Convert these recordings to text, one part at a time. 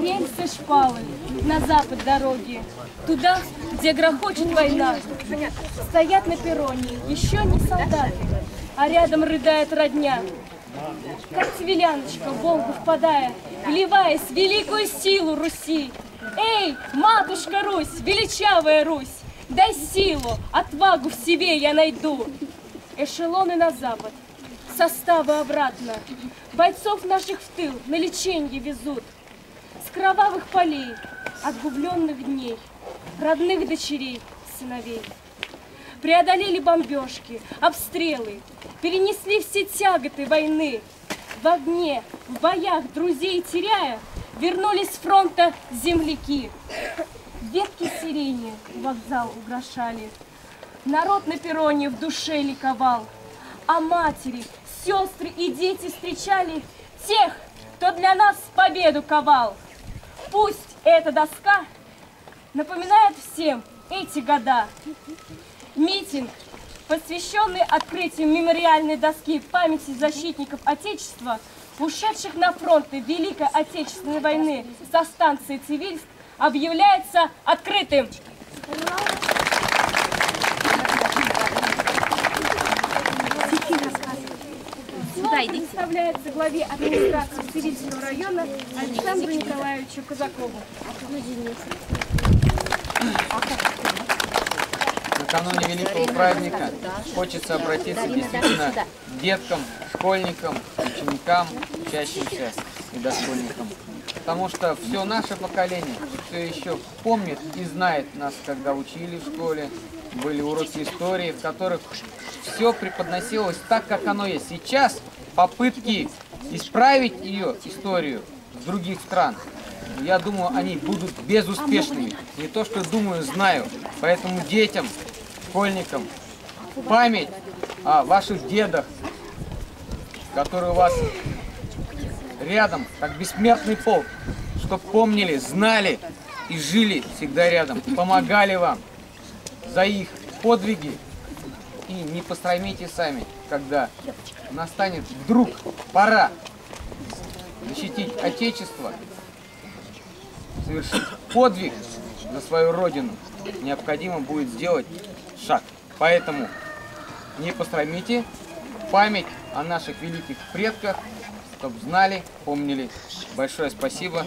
Рельсы, шпалы, на запад дороги, туда, где грохочет война. Стоят на перроне еще не солдаты, а рядом рыдает родня. Как цивиляночка в Волгу впадая, вливаясь в великую силу Руси. Эй, матушка Русь, величавая Русь, дай силу, отвагу в себе я найду. Эшелоны на запад, составы обратно, бойцов наших в тыл на леченье везут. С кровавых полей, отгубленных дней, родных дочерей, сыновей. Преодолели бомбежки, обстрелы, перенесли все тяготы войны. В огне, в боях друзей теряя, вернулись с фронта земляки. Ветки сирени вокзал украшали, народ на перроне в душе ликовал. А матери, сестры и дети встречали тех, кто для нас победу ковал. Пусть эта доска напоминает всем эти года. Митинг, посвященный открытию мемориальной доски памяти защитников Отечества, ушедших на фронты Великой Отечественной войны со станции Цивильск, объявляется открытым. Слово представляется главе администрации Цивильского района Александру Николаевичу Казакову. Накануне великого праздника хочется обратиться действительно к деткам, школьникам, ученикам, учащимся и дошкольникам. Потому что все наше поколение все еще помнит и знает нас, когда учили в школе, были уроки истории, в которых все преподносилось так, как оно есть. Сейчас попытки исправить ее историю с других стран, я думаю, они будут безуспешными. Не то, что думаю, знаю. Поэтому детям, школьникам, память о ваших дедах, которые у вас рядом, как бессмертный полк, чтобы помнили, знали и жили всегда рядом, помогали вам за их подвиги. И не посрамите сами, когда настанет вдруг пора защитить Отечество, совершить подвиг за свою родину, необходимо будет сделать шаг. Поэтому не посрамите память о наших великих предках, чтобы знали, помнили. Большое спасибо.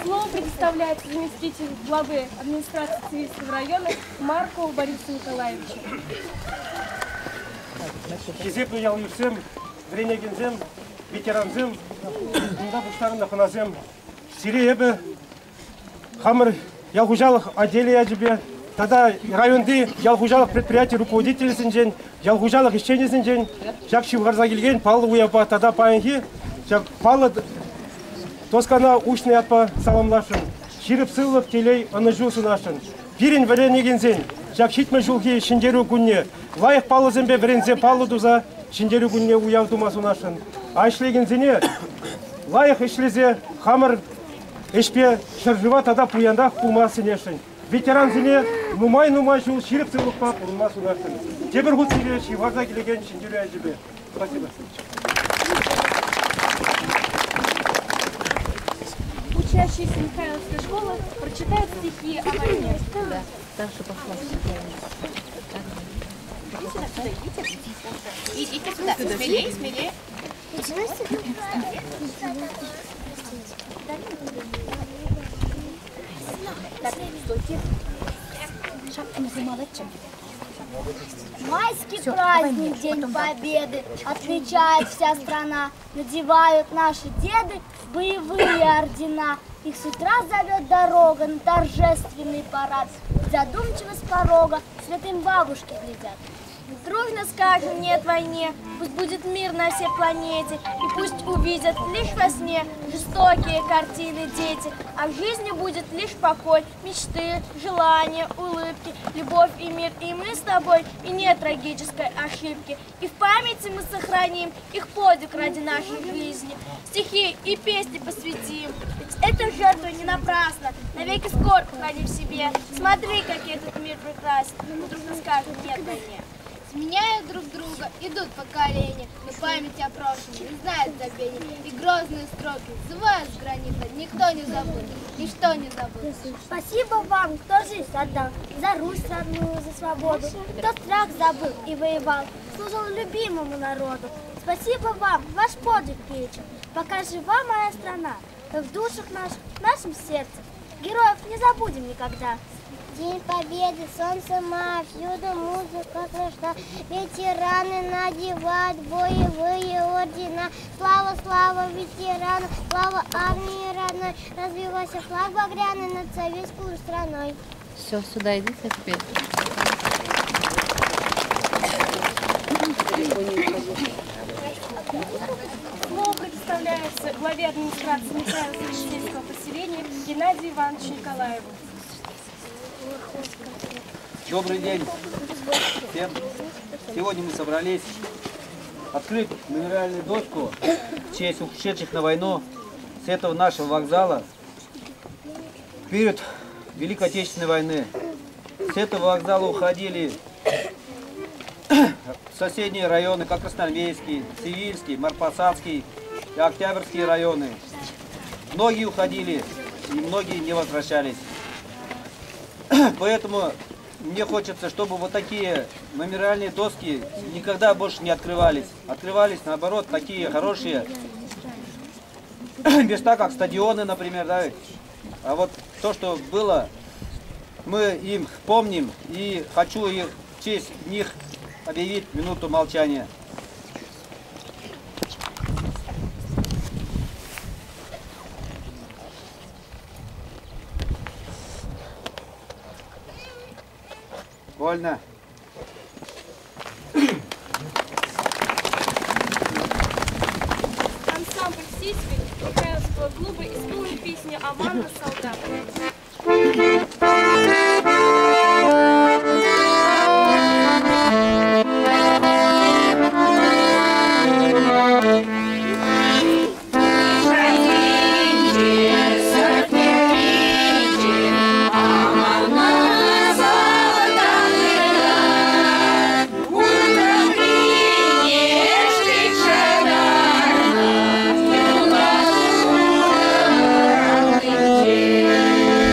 Слово предоставляется заместителю главы администрации Цивильского района Маркову Борису Николаевичу. Кезеп уялышым, Гренегензем, ветеранзем, Мында Буштарында Ханазем, Сиребе, Хамыр, Ялгужалых отделе Аджибе, тогда районды Ялгужалых предприятий руководитель Ялгужалых исчезнен, Жак Шивгарза келген, Палы уяпа, тогда паянги, Жак Палы Тоскана ушный атпа саламлашын, Ширып сылып телей аныжу сынашын, Пирин Веренегензен, Жак шитме жулги шиндеру күнне, Лайық Палы зембе верензе Палы дуза, шиндеру күнне уяв думасу нашын. Айшлегензене, лайық ишлезе, Хамыр эшпе шыржыва тада пуянда пулмасы нешін. Ветеран зене, нумай жул ширып сылықпа пулмасу нашын. Тебір ғұт сире шиварда келеген шиндеру әжібе. Спасибо. Учащиеся Михайловской школы прочитают стихи о войне. Да, Даша пошла сюда. Идите сюда. Смелее, смелее. Так, стойте. Шапками замолчим. Майский праздник, День Победы, отмечает вся страна. Надевают наши деды боевые ордена. Их с утра зовет дорога на торжественный парад. Задумчиво с порога святым бабушки глядят. Дружно скажем нет войне, пусть будет мир на всей планете, и пусть увидят лишь во сне жестокие картины дети, а в жизни будет лишь покой, мечты, желания, улыбки, любовь и мир, и мы с тобой, и нет трагической ошибки, и в памяти мы сохраним их подвиг ради нашей жизни, стихи и песни посвятим, ведь эта жертва не напрасна, навеки скорбь храним в себе, смотри, как этот мир прекрасен, дружно скажем нет войне. Сменяют друг друга, идут поколения, но память о прошлом не знает забвения. И грозные строки взывают с граница, никто не забудет, ничто не забудет. Спасибо вам, кто жизнь отдал, за Русь родную, за свободу, кто страх забыл и воевал, служил любимому народу. Спасибо вам, ваш подвиг вечен, пока жива моя страна, в душах наших, в нашем сердце. Героев не забудем никогда. День Победы, солнце мая, всюду музыка слышна, ветераны надевают боевые ордена. Слава, слава ветеранам, слава армии родной, развивайся флаг багряный над советской страной. Все, сюда идите теперь. Слово предоставляется главе администрации Михайловского сельского поселения Геннадию Ивановичу Николаеву. Добрый день всем. Сегодня мы собрались открыть мемориальную доску в честь ушедших на войну с этого нашего вокзала в период Великой Отечественной войны. С этого вокзала уходили соседние районы, как Красноармейский, Цивильский, Марпасадский и Октябрьские районы. Многие уходили и многие не возвращались. Поэтому мне хочется, чтобы вот такие мемориальные доски никогда больше не открывались. Открывались, наоборот, такие хорошие места, как стадионы, например, да? А вот то, что было, мы им помним, и хочу и в честь них объявить минуту молчания. Вольно. Ансамбль «Сисвель» Михайловского клуба исполнит песню «Аманда солдат». Yeah.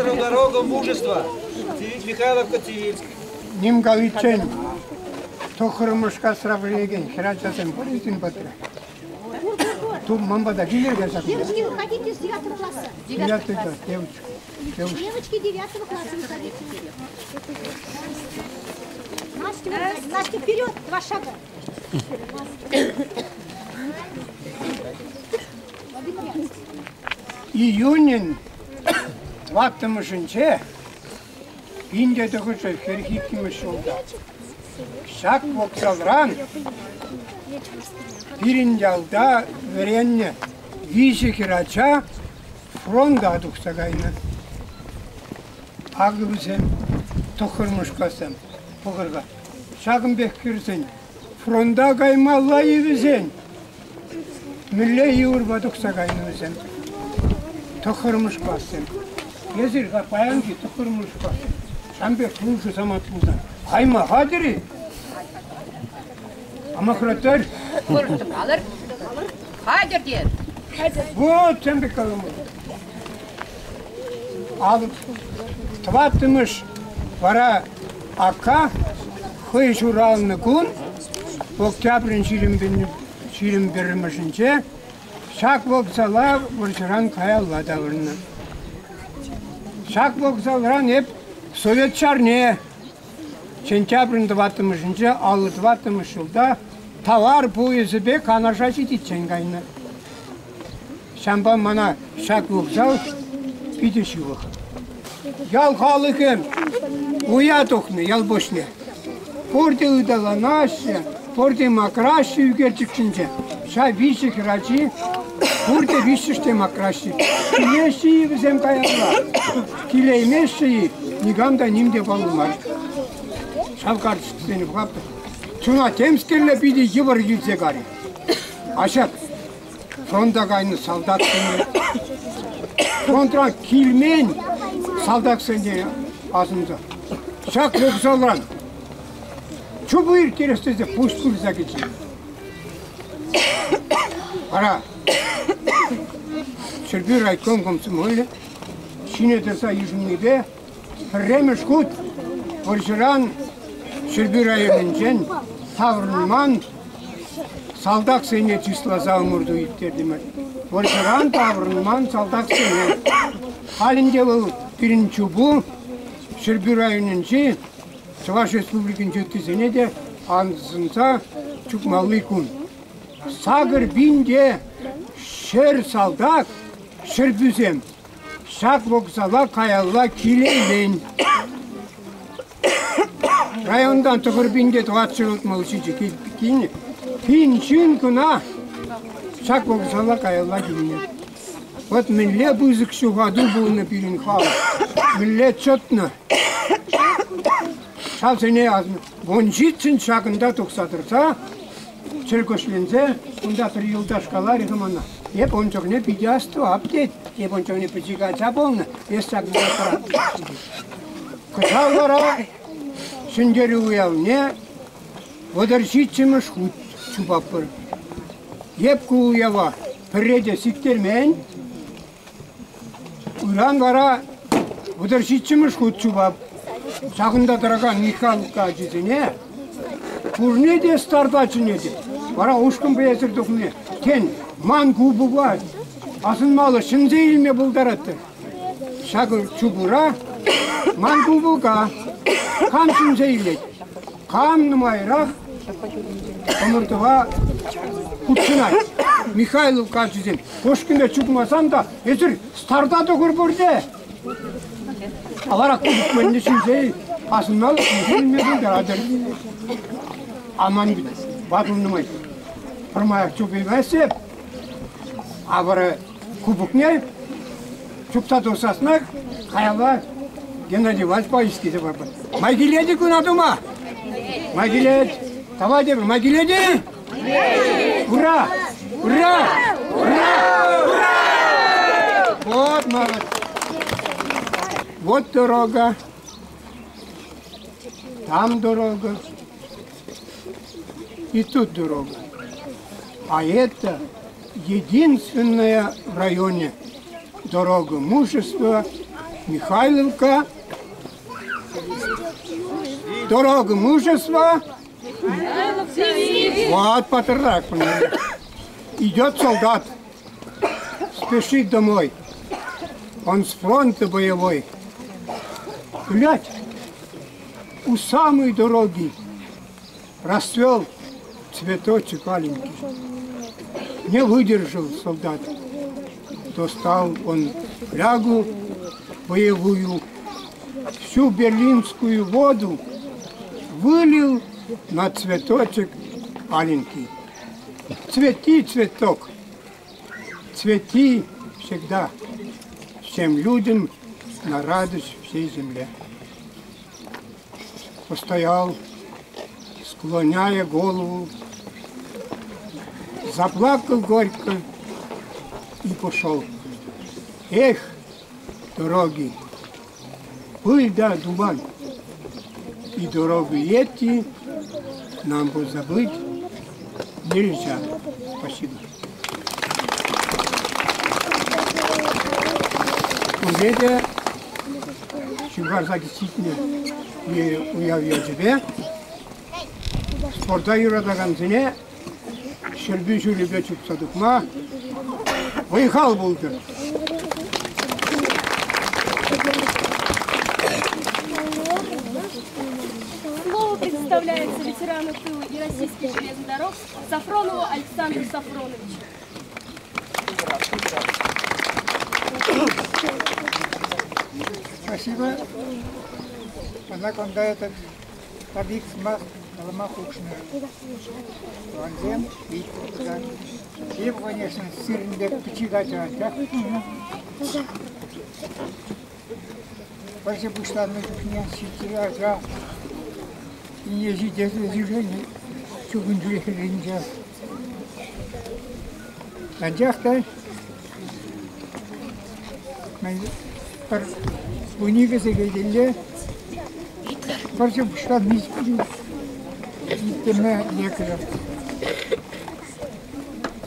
Автору «Дорога мужества» Михайловка Цивильский. Ним галичен, тохрымышка сравлеген, херачасен политин батра. Тут мамбада гилерга закон. Девочки, вы хотите с 9 класса? 9 класс, девочка. Девочки 9 класса вы хотите. Настя, вперед, 2 шага. Июнин 20-шынче Инде дөгөж хэрхитмеш жолда. Шак вокзалран бирин жалда веренне више хирача фронда дуксагайна. Агыбызен тохырмышкасам погырга. Шагым беккирсен фронда каймалла ибизен. Милле юрба дуксагайныбызен. Тохырмышкасам. Езирга паянки тохырмышкасам. Шамбек лучше самотмуза. Хайма хадири. Амахратар. Алыр. Хадир дер. Вот шамбек калымы. Алып тватымыш вара ака хой журалны күн октябрин ширим бермешинче шак вокзала вурчаран каялла давырны. Шак вокзалран еп Советчар не сентябрин 20-шынче, алы 20 жылда товар поезы бек анаша жететчен кайны. Шамба мана шак вокзал пидеші вық. Ял халыкым, уя тухны, ял бошне. Порте ыдаланашы, порте макрашы үгерчікшінче. Ша виші храчи, порте вишіште макрашы. Килеші візем каялла. Килеймеші Нигамда нимде балымар. Шалкар çıktığını kaptı. Şuna temskerle bir de yıvır gülse gari. Aşak. Fronta kayını saldak seni. Fronta kilmen saldak seni ağzımıza. Şak vokzalran. Çubuğu keresteze puşkurza geçiyor. Ara. Şerbir raykom komsum öyle. Şine tersa yüzünü be. Время шкут, Оржиран, Шербюрайымынчен, Таврынман, салдак сене числа заумурду иттердимер. Оржиран, Таврынман, салдак сене. Халинде был биринчи бу, Шербюрайымынче, Чуваш Республикин жеткизене де, андысынса чукмаллы кун. Сагыр бинде, шер салдак, шербюзем. Шак вокзала каялла килейлен. Райондан тұғырбинде 20 жыл өтмалышынчы кейін. Пиншін күна шак вокзала каялла килейлен. Вот милле бузык шугаду булны пилин хал. Милле чотны. Шал сене азны. 17 шагында тоқсатырса, черкошленсе, онда 3 жылдашкалар ехамана. Еп ончоғне пидясту аптет, еп ончоғне пичигаца болны, естагны апарат. Кышаллара шындері уялне, водорщитчымыш худ чубапыр. Еп кууява пірреде сиктермен, уран вара водорщитчымыш худ чубап. Шағында тұраған Михайловка жезіне, курне де стардачыне де, вара ушкын бейесір дұқыне, кен, ман кубуга, асынмалы шынзейлме бұлдаратты. Шагыр чубура, ман кубуга, кам шынзейлет. Кам нумайрақ, омыртыға құтшынай. Михайловка жүзен. Кошкінде чукмасан да, езір стардады көрбірде. Аларақ күбікменде шынзей, асынмалы шынзейлме бұлдаратыр. Аман біді, батылнымай. Пырмаяк чубеймәсеп, абыры кубукне, чупта досасына қаяла Геннадий Вальпайский деп бар. Майгиледи күн адыма? Майгиледи. Давай деп, Майгиледи? Ура! Ура! Ура! Ура! Вот, молодец. Вот дорога. Там дорога. И тут дорога. А это единственная в районе дорога мужества, Михайловка, дорога мужества. Вот патрак. Идет солдат, спешит домой. Он с фронта боевой. Глядь, у самой дороги расцвел цветочек аленький. Не выдержал солдат. Достал он флягу боевую, всю берлинскую воду вылил на цветочек аленький. Цвети, цветок, цвети всегда, всем людям на радость всей земле. Постоял, склоняя голову, заплакал горько и пошел. Эх, дороги, пыль да туман, и дороги эти нам позабыть нельзя. Спасибо. Уже Şungarzaki çiftini uyarıyor gibi. Sporda yürüdüğün zine şerbi şurube çıksadık mı? Выехал buldu. Слово предоставляется ветерану тыла и российских железных дорог Сафронову Александру Сафроновичу. Спасибо. Однако этот табик смах лома хукшны. Ванзем и куда. И, конечно, сырный печигать антя. Вообще бушла на кухне ситиража. И не жидет движение. Чугунжи хренжа. Анджахта. Bu nigeze geldiğinde parça kuşlar gitme yakıyor.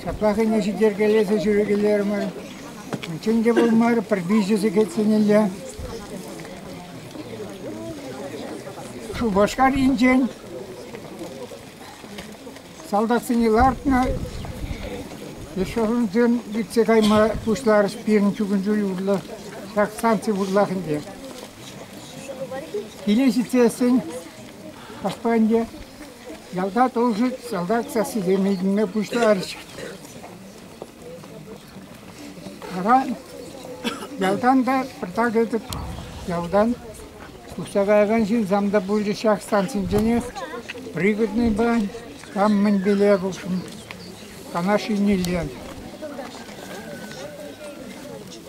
Şaplakı neşi dergelese sürügelerim var. Çünkü bunlar parbijesi geçsinler. Şu başka incen saldatsınlarına yaşarınca gitse kayma kuşlar spirin çukuncu yurla. Санкции в Урлахенде. Или ситуация в Испании, солдат тоже солдат со сидениями пуштарыч. Ара, ялдан да протагет, ялдан устагайган жин замда будет шах станций денег, пригодный бань, там мы биле в общем, канаши не лен.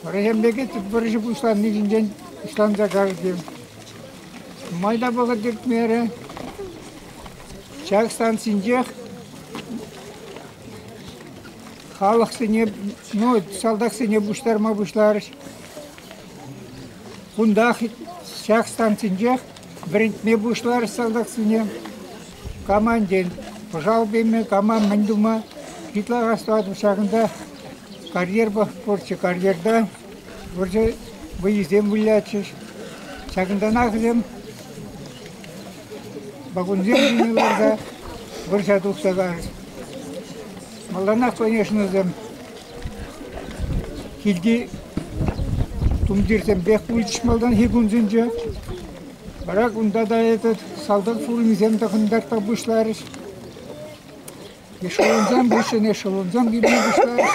Рахимбеге тупырыжы бушлан нигинден ислам закарды. Майда бага дертмере. Чакстан синжех. Халық сене, ну, салдак сене буштарма бушларыш. Кундах Чакстан синжех. Брентме бушларыш салдак сене. Команден, пожалуйста, команд мандума. Хитлага стоят в шагында. Карьер порча карьерда, уже выездем вылячишь, шагында нахзем, багунзем диниларда, борша тухсагар. Малданах, конечно, зем, хилги тумдирсем бех пульчиш малдан хигунзенже, барак унда да этот солдат фурмизем тахындарта бушларыш. Эшелонзам больше не эшелонзам gibi бушларыш.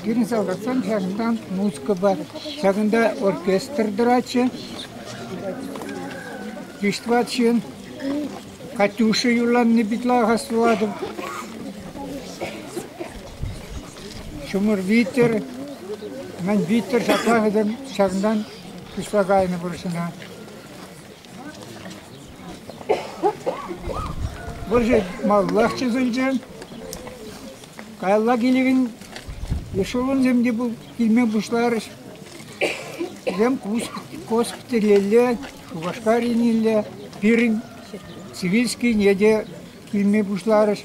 Girin salgatsan şagından muzika var. Şagında orkestrdır açın. Kiştva açın. Katyuşa yulanını bitlağa sıvadım. Şumur viter. Ben viter şaklağı edem şagından kışlagayını burasına. Burası mallah çizileceğim. Kayallah gelivin Yaşolun zemde bu kilme buşlar, zem kospiterelle, şuvaşkarinille, pirin, sivilski nede kilme buşlar.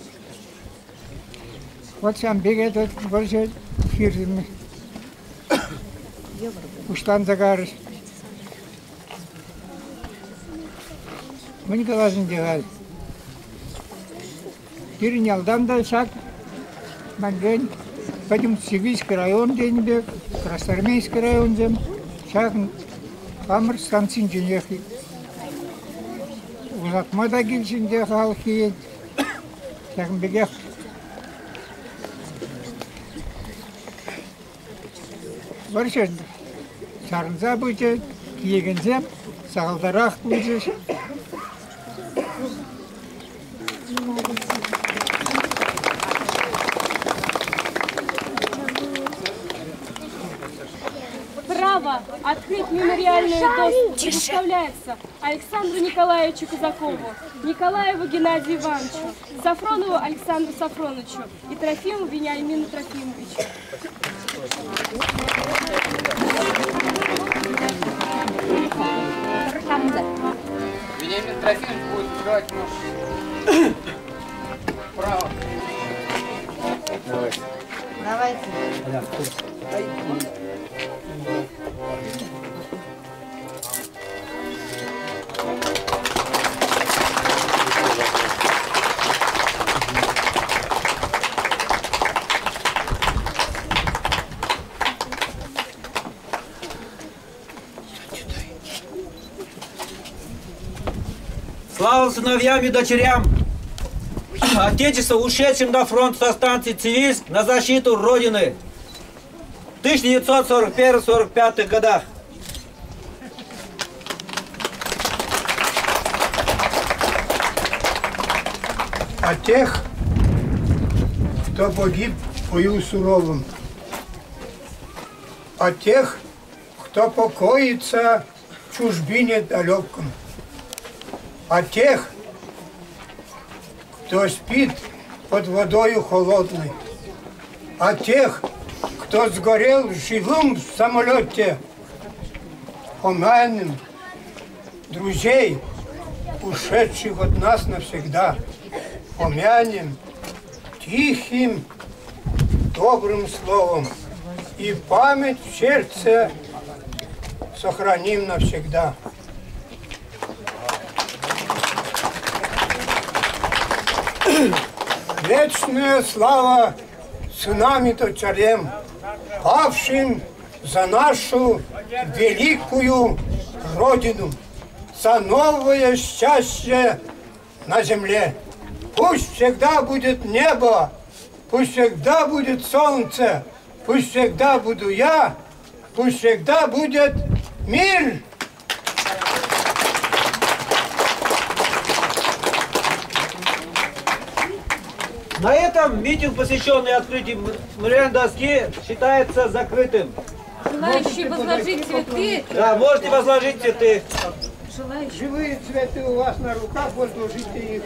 Вот сам бегает, больше фирмы. Уштан загарыш. Мені калажын дегал. Перенялдан да шаг манген. Пойдем Сибирский район деньбек, Красноармейский район дем. Шаг камер станцин деньги. Узатмада гилчин дегал хиет. Шаг бегех. Барышен шарынза будет, киегензем, сағалдарақ будет. Право открыть мемориальную доску предоставляется Александру Николаевичу Казакову, Николаеву Геннадию Ивановичу, Сафронову Александру Сафроновичу и Трофиму Вениамину Трофимовичу. Вениамин Трофимович будет открывать нож. Право. Давайте. Слава сыновьям и дочерям, Отечества, ушедшим на фронт со станции Цивильск на защиту Родины в 1941-1945 годах. А тех, кто погиб в бою суровым, а тех, кто покоится в чужбине далеком, а тех, кто спит под водою холодной, а тех, кто сгорел живым в самолете, помянем друзей, ушедших от нас навсегда, помянем тихим, добрым словом и память в сердце сохраним навсегда. Вечная слава сынам и дочерям, павшим за нашу великую Родину, за новое счастье на земле. Пусть всегда будет небо, пусть всегда будет солнце, пусть всегда буду я, пусть всегда будет мир. На этом митинг, посвященный открытию мемориальной доски, считается закрытым. Желающие возложить цветы. Да, можете возложить цветы. Живые цветы у вас на руках, возложите их.